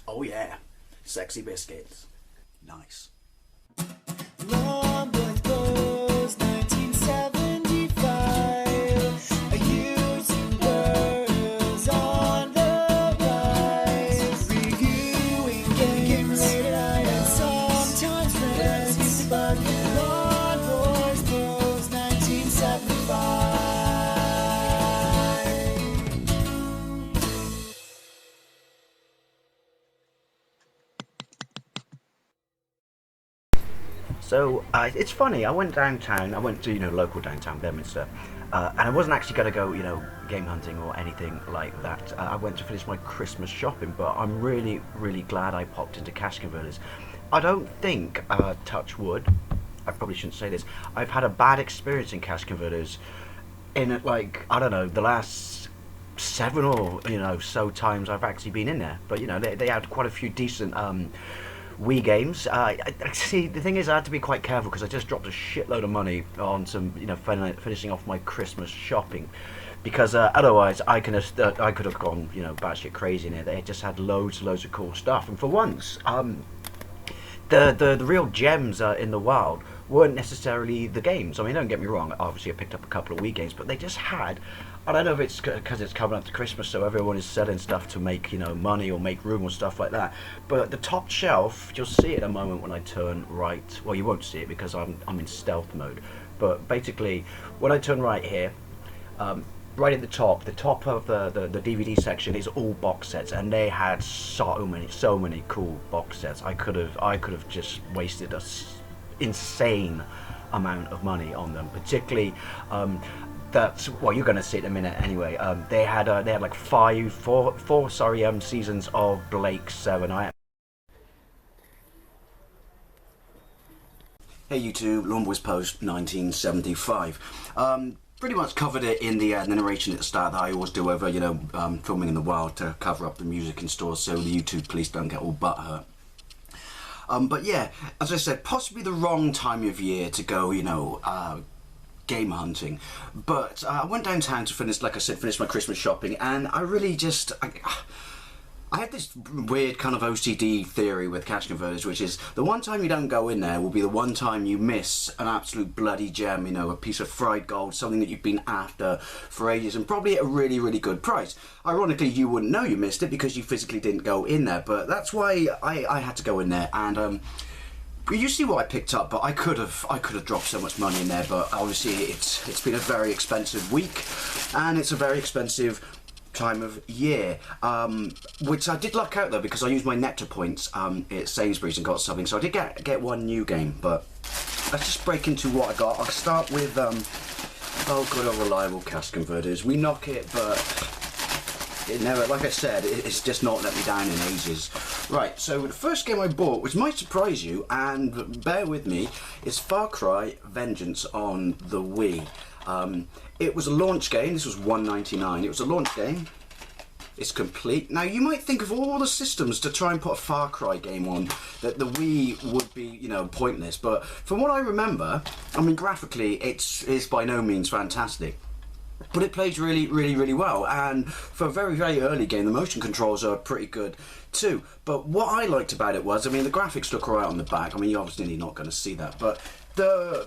Oh yeah, sexy biscuits. Nice. Long boys blues, 1975. A YouTuber's on the rise. Reviewing games late at night and sometimes friends used to bug you. Long boys blues, 1975. So it's funny. I went downtown. I went to local downtown Bedminster, and I wasn't actually going to go game hunting or anything like that. I went to finish my Christmas shopping, but I'm really glad I popped into Cash Converters. I don't think, touch wood, I probably shouldn't say this. I've had a bad experience in Cash Converters in I don't know, the last 7 or so times I've actually been in there. But they had quite a few decent Wii games. See, the thing is, I had to be quite careful because I just dropped a shitload of money on some, finishing off my Christmas shopping, because otherwise I could have gone, batshit crazy in it. They just had loads of cool stuff, and for once, the real gems in the wild weren't necessarily the games. I mean, don't get me wrong. Obviously, I picked up a couple of Wii games, but they just had. I don't know if it's because it's coming up to Christmas, so everyone is selling stuff to make money or make room or stuff like that. But the top shelf, you'll see it in a moment when I turn right. Well, you won't see it because I'm in stealth mode. But basically, when I turn right here, right at the top of the DVD section is all box sets, and they had so many cool box sets. I could have just wasted a insane amount of money on them, particularly. That's well, you're going to see it in a minute anyway. They had like four seasons of Blake 7. Hey YouTube, Lawnboys Post 1975. Pretty much covered it in the narration at the start that I always do over filming in the wild to cover up the music in stores so the YouTube police don't get all butthurt. But yeah, as I said, possibly the wrong time of year to go, game hunting. But I went downtown to finish my Christmas shopping, and I really just... I had this weird kind of OCD theory with Cash Converters, which is the one time you don't go in there will be the one time you miss an absolute bloody gem, a piece of fried gold, something that you've been after for ages, and probably at a really good price. Ironically, you wouldn't know you missed it because you physically didn't go in there, but that's why I had to go in there, and you see what I picked up, but I could have dropped so much money in there, but obviously it's been a very expensive week, and it's a very expensive time of year, which I did luck out though, because I used my Nectar points at Sainsbury's and got something, so I did get one new game. But let's just break into what I got. I'll start with oh, good old reliable Cash Converters. We knock it, but it never, like I said, it's just not let me down in ages. Right, so the first game I bought, which might surprise you, and bear with me, is Far Cry Vengeance on the Wii. It was a launch game. This was $1.99. It was a launch game. It's complete. Now, you might think of all the systems to try and put a Far Cry game on, that the Wii would be, pointless. But from what I remember, I mean, graphically, it's by no means fantastic. But it plays really well, and for a very early game, the motion controls are pretty good too. But what I liked about it was, I mean, the graphics look alright on the back. I mean, you're obviously not going to see that, but the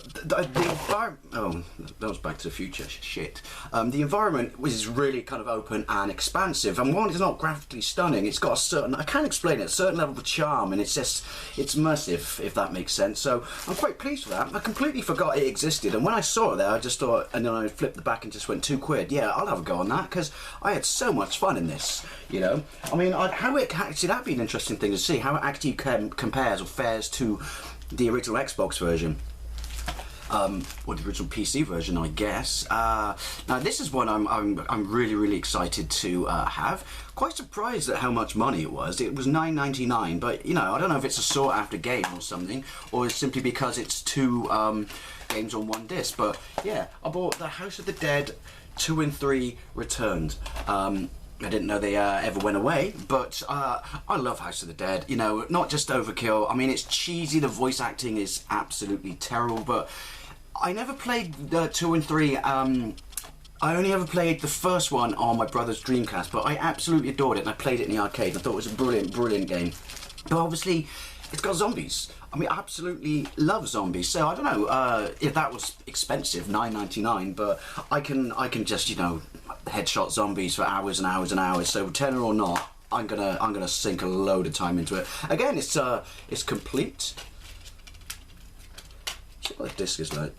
environment, oh, that was Back to the Future, shit. The environment was really kind of open and expansive, and while it's not graphically stunning, it's got a certain, I can't explain it, a certain level of charm, and it's immersive, if that makes sense. So I'm quite pleased with that. I completely forgot it existed, and when I saw it there, I just thought, and then I flipped the back and just went £2. Yeah, I'll have a go on that, because I had so much fun in this, I mean, actually, that'd be an interesting thing to see, how it actually compares or fares to the original Xbox version. Or the original PC version, I guess. Now this is one I'm really excited to have. Quite surprised at how much money it was. It was $9.99, but I don't know if it's a sought after game or something, or it's simply because it's two games on one disc. But yeah, I bought the House of the Dead 2 and 3 Returned. I didn't know they ever went away, but I love House of the Dead. Not just overkill. I mean, it's cheesy. The voice acting is absolutely terrible, but I never played 2 and 3 I only ever played the first one on my brother's Dreamcast, but I absolutely adored it, and I played it in the arcade, and I thought it was a brilliant, brilliant game. But obviously, it's got zombies. I mean, I absolutely love zombies. So I don't know if that was expensive, $9.99, but I can just, you know, headshot zombies for hours and hours and hours. So tenner or not, I'm gonna sink a load of time into it. Again, it's complete. See what the disc is like.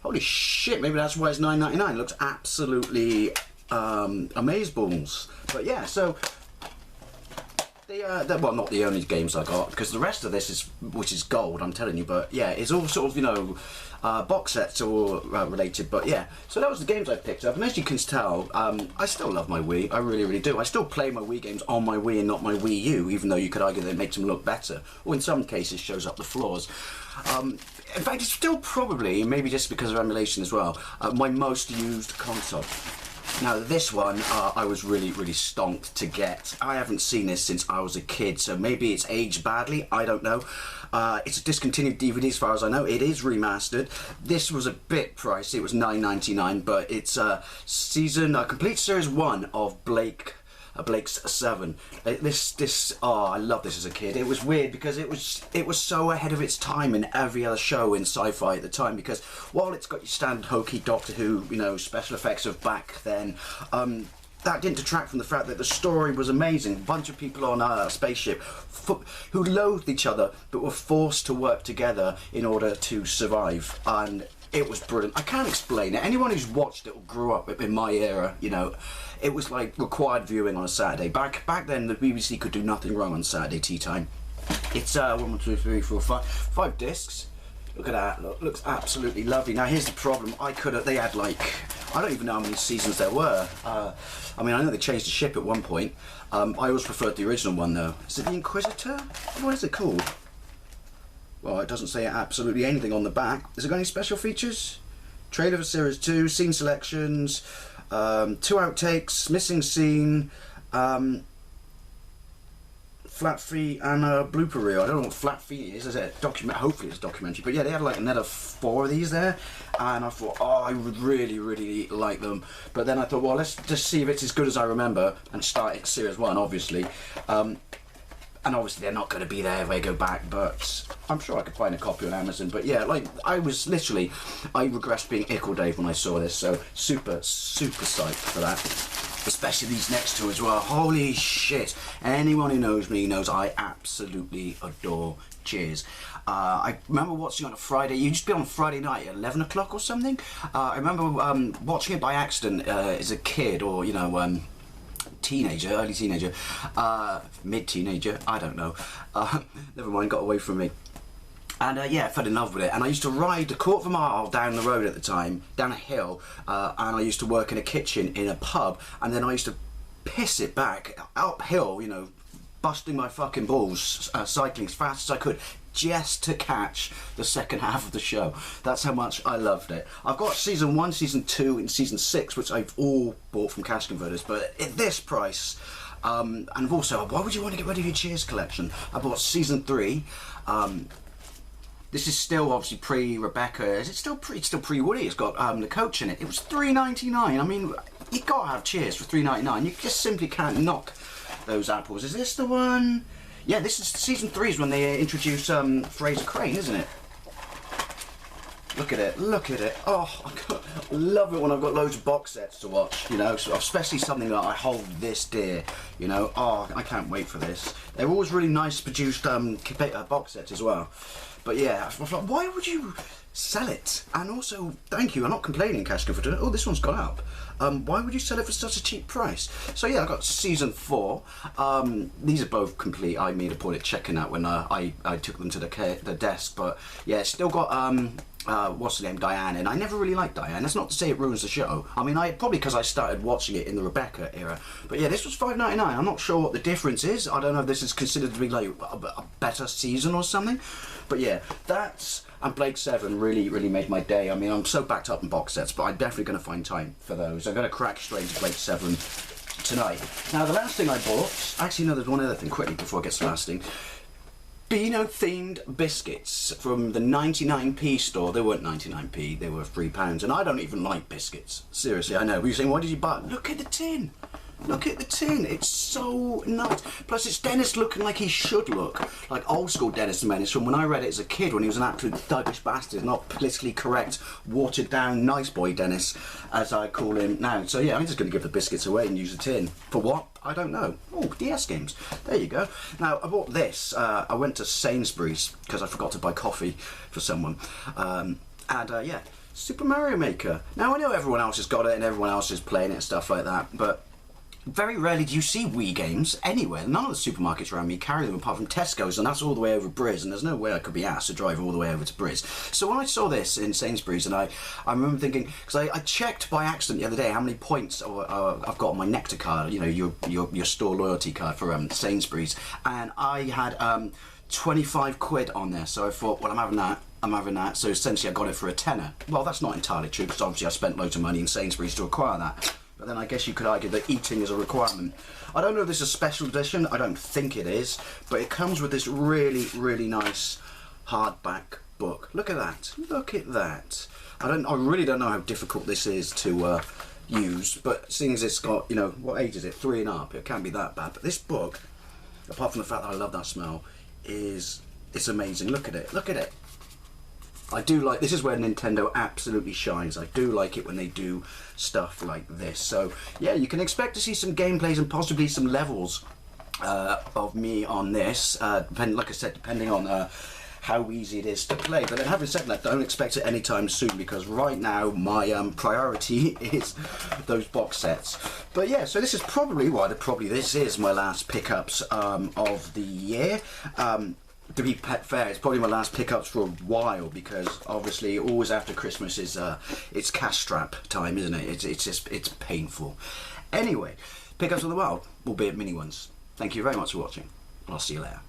Holy shit, maybe that's why it's $9.99. It looks absolutely amazeballs. But yeah, so they're well, not the only games I got, because the rest of this is, which is gold, I'm telling you, but yeah, it's all sort of, you know, box sets or related, but yeah. So that was the games I picked up, and as you can tell, I still love my Wii, I really, really do. I still play my Wii games on my Wii and not my Wii U, even though you could argue that it makes them look better, or in some cases shows up the flaws. In fact, it's still probably, maybe just because of emulation as well, my most used console. Now this one, I was really, really stonked to get. I haven't seen this since I was a kid, so maybe it's aged badly, I don't know. It's a discontinued DVD as far as I know. It is remastered. This was a bit pricey, it was $9.99, but it's complete series 1 of Blake's 7. Oh, I love this as a kid. It was weird because it was so ahead of its time in every other show in sci-fi at the time, because while it's got your standard hokey Doctor Who, you know, special effects of back then, that didn't detract from the fact that the story was amazing. A bunch of people on a spaceship who loathed each other but were forced to work together in order to survive, and it was brilliant. I can't explain it. Anyone who's watched it or grew up in my era, you know, it was like required viewing on a Saturday. Back then, the BBC could do nothing wrong on Saturday tea time. It's 1, 2, 3, 4, 5 discs. Look at that. Looks absolutely lovely. Now here's the problem. They had like, I don't even know how many seasons there were. I mean, I know they changed the ship at one point. I always preferred the original one though. Is it the Inquisitor? What is it called? Well, it doesn't say absolutely anything on the back. Has it got any special features? Trailer for Series 2, scene selections, 2 outtakes, missing scene, flat fee and a blooper reel. I don't know what flat fee is it? Hopefully it's a documentary. But yeah, they had like another 4 of these there, and I thought, oh, I would really, really like them. But then I thought, well, let's just see if it's as good as I remember, and start at Series 1, obviously. And obviously they're not going to be there if I go back, but I'm sure I could find a copy on Amazon. But yeah, like, I regressed being Ickle Dave when I saw this, so super, super psyched for that. Especially these next two as well. Holy shit. Anyone who knows me knows I absolutely adore Cheers. I remember watching it on a Friday. You used to be on Friday night at 11 o'clock or something. I remember watching it by accident as a kid, or, you know, teenager, early teenager, mid-teenager, I don't know. Never mind, got away from me. And yeah, I fell in love with it. And I used to ride a quarter of a mile down the road at the time, down a hill, and I used to work in a kitchen in a pub, and then I used to piss it back uphill, you know, busting my fucking balls, cycling as fast as I could, just to catch the second half of the show. That's how much I loved it. I've got season 1, season 2, and season 6, which I've all bought from Cash Converters, but at this price, and also, why would you want to get rid of your Cheers collection? I bought season 3. This is still obviously pre-Rebecca. Is it still pre? It's still pre-Woody. It's got the coach in it. It was $3.99. I mean, you gotta have Cheers for $3.99. You just simply can't knock those apples. Is this the one? Yeah, this is season 3 is when they introduce Fraser Crane, isn't it? Look at it, look at it. Oh, I love it when I've got loads of box sets to watch, you know, so especially something that I hold this dear, you know. Oh, I can't wait for this. They're always really nice produced box sets as well. But yeah, I was like, why would you sell it? And also, thank you, I'm not complaining, Cash Converter. Oh, this one's gone up. Why would you sell it for such a cheap price? So yeah, I got season 4. These are both complete. I made a point of checking out when I took them to the desk. But yeah, it's still got what's her name, Diane, and I never really liked Diane. That's not to say it ruins the show. I mean, probably because I started watching it in the Rebecca era. But yeah, this was $5.99. I'm not sure what the difference is. I don't know if this is considered to be like a better season or something. But yeah, that's, and Blake 7 really, really made my day. I mean, I'm so backed up in box sets, but I'm definitely going to find time for those. I'm going to crack straight into Blake 7 tonight. Now, the last thing I bought, actually no, there's one other thing quickly before I get to the last thing. Beano themed biscuits from the 99p store. They weren't 99p, they were £3, and I don't even like biscuits. Seriously, I know. But you're saying, why did you buy it? Look at the tin. Look at the tin, it's so nice. Plus it's Dennis looking like he should look. Like old school Dennis the Menace from when I read it as a kid, when he was an absolute thuggish bastard, not politically correct, watered down nice boy Dennis, as I call him now. So yeah, I'm just going to give the biscuits away and use the tin. For what? I don't know. Oh, DS games. There you go. Now, I bought this. I went to Sainsbury's because I forgot to buy coffee for someone. Yeah, Super Mario Maker. Now, I know everyone else has got it and everyone else is playing it and stuff like that, but very rarely do you see Wii games anywhere. None of the supermarkets around me carry them apart from Tesco's, and that's all the way over Briz, and there's no way I could be asked to drive all the way over to Briz. So when I saw this in Sainsbury's, and I remember thinking, because I checked by accident the other day how many points I've got on my Nectar card, you know, your store loyalty card for Sainsbury's, and I had 25 quid on there, so I thought, well, I'm having that, so essentially I got it for a tenner. Well, that's not entirely true, because obviously I spent loads of money in Sainsbury's to acquire that. But then I guess you could argue that eating is a requirement. I don't know if this is a special edition, I don't think it is, but it comes with this really, really nice hardback book. Look at that, look at that. I really don't know how difficult this is to use, but seeing as it's got, you know, what age is it? 3 and up, it can't be that bad. But this book, apart from the fact that I love that smell, it's amazing. Look at it, look at it. I do like, this is where Nintendo absolutely shines. I do like it when they do stuff like this. So yeah, you can expect to see some gameplays and possibly some levels of me on this, like I said, depending on how easy it is to play. But then having said that, don't expect it anytime soon, because right now my priority is those box sets. But yeah, so this is probably this is my last pickups of the year. To be fair, it's probably my last pickups for a while, because obviously always after Christmas is it's cash strap time, isn't it? It's painful. Anyway, pickups of the wild, albeit mini ones. Thank you very much for watching. I'll see you later.